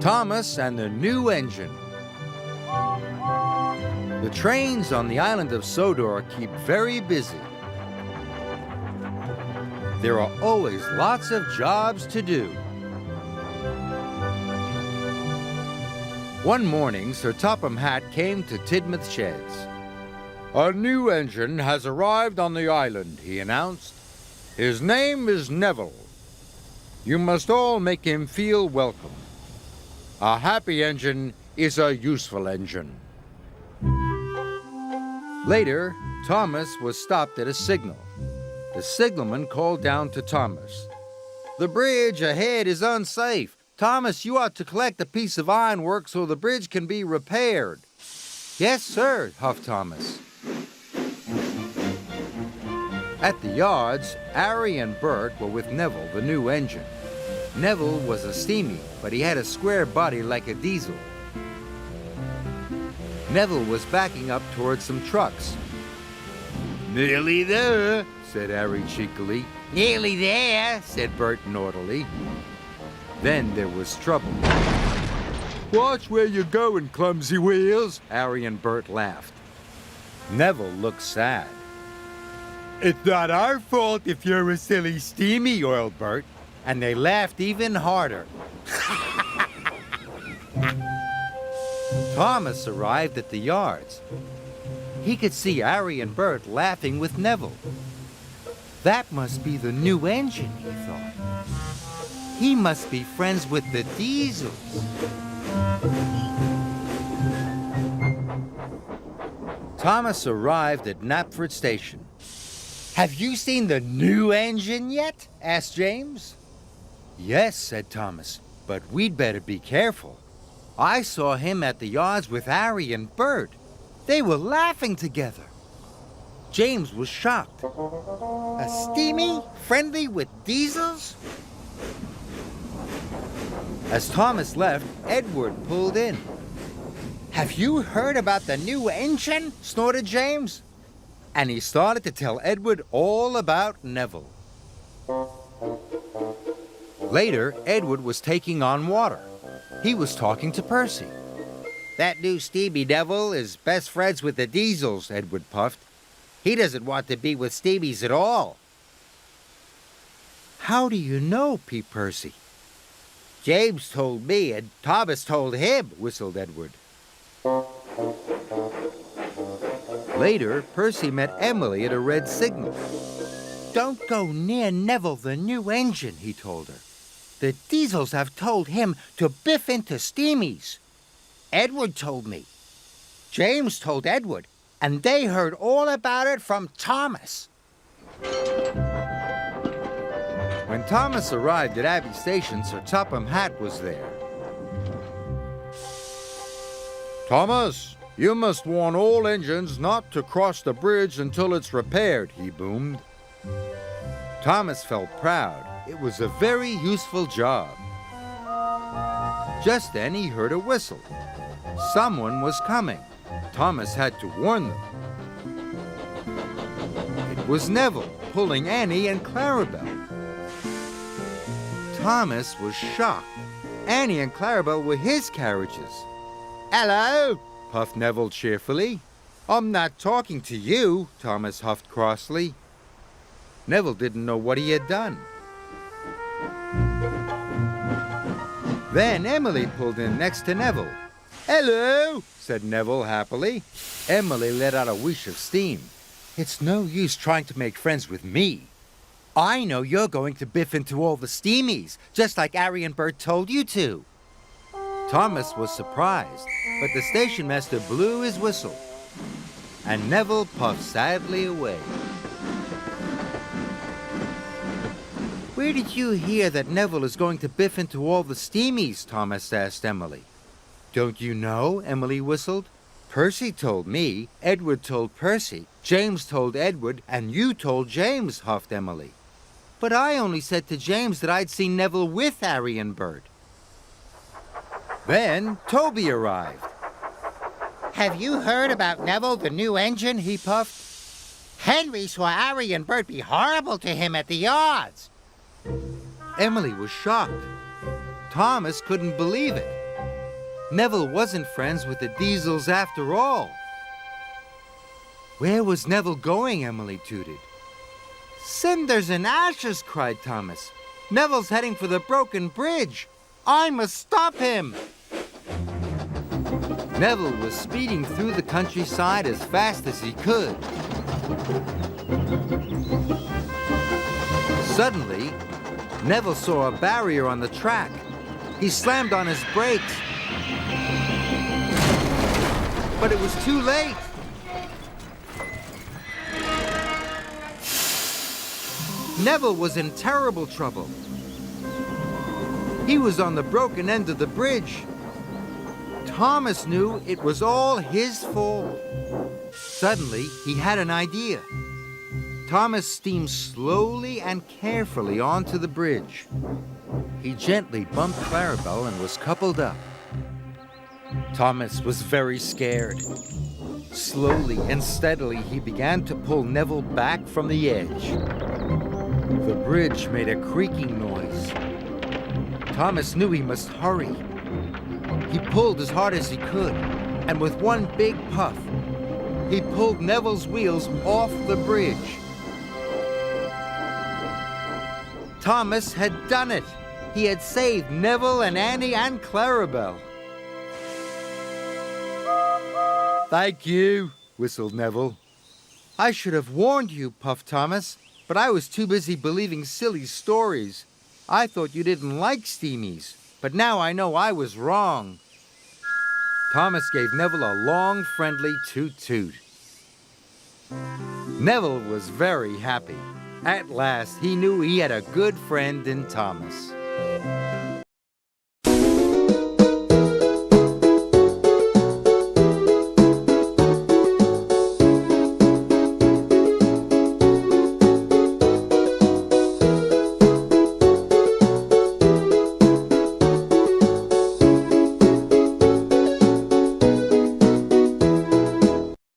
Thomas and the New Engine. The trains on the island of Sodor keep very busy. There are always lots of jobs to do. One morning, Sir Topham Hatt came to Tidmouth Sheds. "A new engine has arrived on the island," he announced. "His name is Neville. You must all make him feel welcome. A happy engine is a useful engine." Later, Thomas was stopped at a signal. The signalman called down to Thomas. "The bridge ahead is unsafe. Thomas, you ought to collect a piece of ironwork so the bridge can be repaired." "Yes, sir," huffed Thomas. At the yards, Harry and Bert were with Neville, the new engine. Neville was a steamy, but he had a square body like a diesel. Neville was backing up towards some trucks. "Nearly there," said Harry cheekily. "Nearly there," said Bert naughtily. Then there was trouble. "Watch where you're going, clumsy wheels," Harry and Bert laughed. Neville looked sad. "It's not our fault if you're a silly steamy," oiled Bert, and they laughed even harder. Thomas arrived at the yards. He could see Harry and Bert laughing with Neville. That must be the new engine, he thought. He must be friends with the Diesels. Thomas arrived at Knapford Station. "Have you seen the new engine yet?" asked James. "Yes," said Thomas, "but we'd better be careful. I saw him at the yards with Harry and Bert. They were laughing together." James was shocked. A steamy, friendly with Diesels? As Thomas left, Edward pulled in. "Have you heard about the new engine?" snorted James. And he started to tell Edward all about Neville. Later, Edward was taking on water. He was talking to Percy. "That new Stevie Neville is best friends with the Diesels," Edward puffed. "He doesn't want to be with Stevies at all." "How do you know?" peeped Percy. "James told me and Thomas told him," whistled Edward. Later, Percy met Emily at a red signal. "Don't go near Neville, the new engine," he told her. "The Diesels have told him to biff into Steamies. Edward told me. James told Edward, and they heard all about it from Thomas." When Thomas arrived at Abbey Station, Sir Topham Hatt was there. "Thomas, you must warn all engines not to cross the bridge until it's repaired," he boomed. Thomas felt proud. It was a very useful job. Just then he heard a whistle. Someone was coming. Thomas had to warn them. It was Neville, pulling Annie and Clarabelle. Thomas was shocked. Annie and Clarabelle were his carriages. "Hello," puffed Neville cheerfully. "I'm not talking to you," Thomas huffed crossly. Neville didn't know what he had done. Then Emily pulled in next to Neville. "Hello," said Neville happily. Emily let out a whoosh of steam. "It's no use trying to make friends with me. I know you're going to biff into all the Steamies, just like Harry and Bert told you to." Thomas was surprised, but the station master blew his whistle, and Neville puffed sadly away. "Where did you hear that Neville is going to biff into all the Steamies?" Thomas asked Emily. "Don't you know?" Emily whistled. "Percy told me, Edward told Percy, James told Edward, and you told James," huffed Emily. "But I only said to James that I'd seen Neville with Harry and Bert." Then Toby arrived. "Have you heard about Neville, the new engine?" he puffed. "Henry saw Harry and Bert be horrible to him at the yards." Emily was shocked. Thomas couldn't believe it. Neville wasn't friends with the Diesels after all. Where was Neville going, Emily tooted. Cinders and ashes, cried Thomas. Neville's heading for the broken bridge. I must stop him. Neville was speeding through the countryside as fast as he could. Suddenly, Neville saw a barrier on the track. He slammed on his brakes. But it was too late. Neville was in terrible trouble. He was on the broken end of the bridge. Thomas knew it was all his fault. Suddenly, he had an idea. Thomas steamed slowly and carefully onto the bridge. He gently bumped Clarabelle and was coupled up. Thomas was very scared. Slowly and steadily, he began to pull Neville back from the edge. The bridge made a creaking noise. Thomas knew he must hurry. He pulled as hard as he could, and with one big puff, he pulled Neville's wheels off the bridge. Thomas had done it. He had saved Neville and Annie and Clarabelle. Thank you, whistled Neville. I should have warned you, puffed Thomas, but I was too busy believing silly stories. I thought you didn't like steamies, but now I know I was wrong. Thomas gave Neville a long, friendly toot-toot. Neville was very happy. At last, he knew he had a good friend in Thomas.